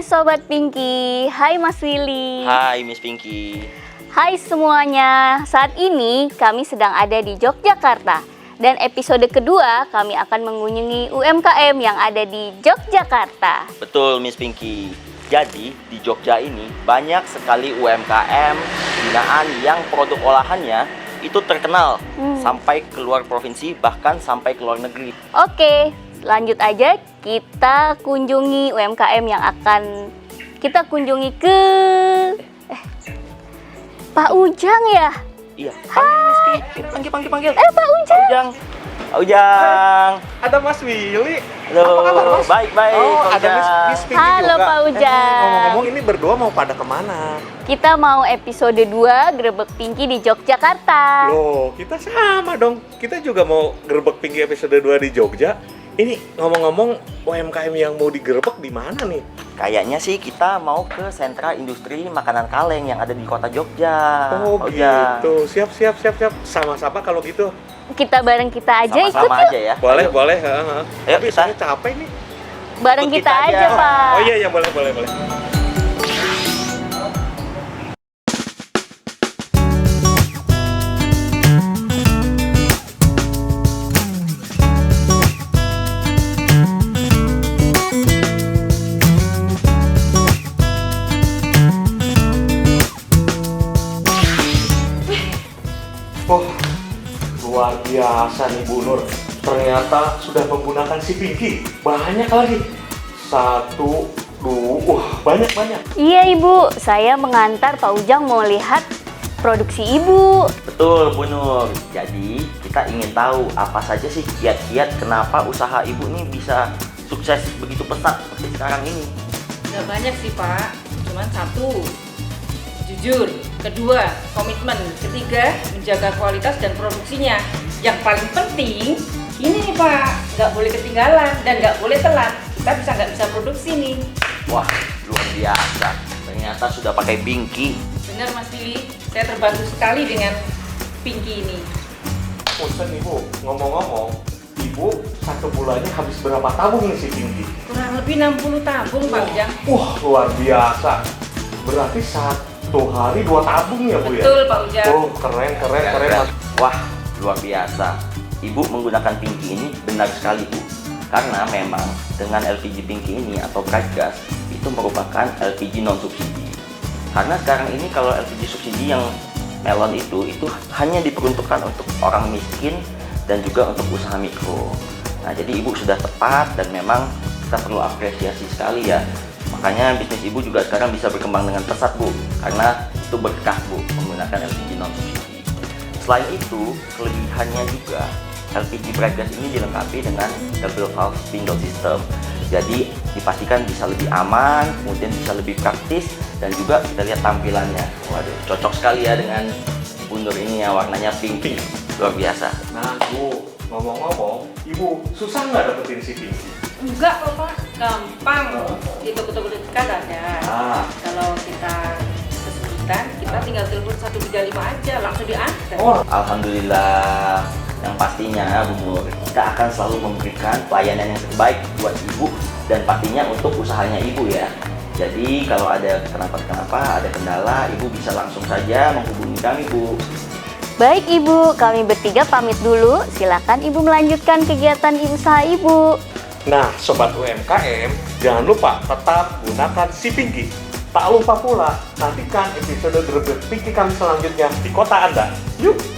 Sobat Pinky, hai Mas Willy. Hai Miss Pinky. Hai semuanya, saat ini kami sedang ada di Yogyakarta. Dan episode kedua kami akan mengunjungi UMKM yang ada di Yogyakarta. Betul Miss Pinky. Jadi di Jogja ini banyak sekali UMKM binaan yang produk olahannya itu terkenal sampai keluar provinsi, bahkan sampai ke luar negeri. Oke, lanjut aja kita kunjungi UMKM yang akan kita kunjungi ke Pak Ujang ya? Iya. Hai. Panggil. Pak Ujang. Pak Ujang. Ada Mas Willy. Halo. Apa kabar, Mas? Baik. Oh, Pak ada Ujang. Miss Pinky Halo, juga. Pak Ujang. Ngomong-ngomong ini berdua mau pada kemana? Kita mau episode 2 Grebek Pinky di Yogyakarta. Loh, kita sama dong. Kita juga mau gerbek Pinky episode 2 di Jogja. Ini ngomong-ngomong UMKM yang mau digerebek di mana nih? Kayaknya sih kita mau ke sentra industri makanan kaleng yang ada di kota Jogja. Oh Pak Ujang. gitu. Siap. Sama-sama kalau gitu. Kita bareng kita aja ikut Sama-sama yuk. aja ya. Boleh. Ayo, Tapi kita. saya capek nih. Bareng Ikut kita kita aja, aja. Pak. Oh iya, boleh. Oh, luar biasa nih Bu Nur. Ternyata sudah menggunakan si Pinky. Banyak lagi. 1, 2, banyak. Iya Ibu, saya mengantar Pak Ujang mau lihat produksi Ibu. Betul Bu Nur. Jadi kita ingin tahu apa saja sih kiat-kiat kenapa usaha ibu ini bisa sukses begitu pesat seperti sekarang ini. Nggak banyak sih Pak, cuman 1, jujur. 2, komitmen. 3, menjaga kualitas dan produksinya. Yang paling penting, ini nih Pak, nggak boleh ketinggalan dan nggak boleh telat. Kita nggak bisa produksi nih. Wah, luar biasa. Ternyata sudah pakai Pinky. Benar Mas Willy, saya terbantu sekali dengan Pinky ini. Ustaz Ibu, ngomong-ngomong, Ibu 1 bulannya habis berapa tabung nih si Pinky? Kurang lebih 60 tabung Pak Ujang. Wah, luar biasa. Berarti 1 hari 2 tabung ya Bu ya? Betul Pak Ujang. Oh, keren. Wah, luar biasa. Ibu menggunakan Pinky ini benar sekali Bu. Karena memang dengan LPG Pinky ini atau bright gas itu merupakan LPG non subsidi. Karena sekarang ini kalau LPG subsidi yang melon itu hanya diperuntukkan untuk orang miskin dan juga untuk usaha mikro. Nah, jadi ibu sudah tepat dan memang kita perlu apresiasi sekali ya. Makanya bisnis ibu juga sekarang bisa berkembang dengan pesat Bu, karena itu berkah Bu menggunakan LPG non subsidi. Selain itu, kelebihannya juga LPG bright gas ini dilengkapi dengan double valve spindle system. Jadi dipastikan bisa lebih aman, kemudian bisa lebih praktis, dan juga kita lihat tampilannya. Waduh, cocok sekali ya dengan Bu Nur ini ya, warnanya pink, luar biasa. Nah Bu, ngomong-ngomong, Ibu susah nggak dapetin si Pinky? Enggak kok Pak, gampang. Di toko-toko dekat ada. Kalau kita kesulitan, kita tinggal telepon 135 aja, langsung diantar. Oh, Alhamdulillah. Yang pastinya Bu Nur, kita akan selalu memberikan pelayanan yang terbaik buat ibu dan pastinya untuk usahanya ibu ya. Jadi kalau ada kenapa-kenapa, ada kendala, ibu bisa langsung saja menghubungi kami Bu. Baik Ibu, kami bertiga pamit dulu. Silakan Ibu melanjutkan kegiatan usaha Ibu. nah Sobat UMKM, jangan lupa tetap gunakan si Pinky. Tak lupa pula, nantikan episode Grebek Pinky kami selanjutnya di kota Anda. Yuk!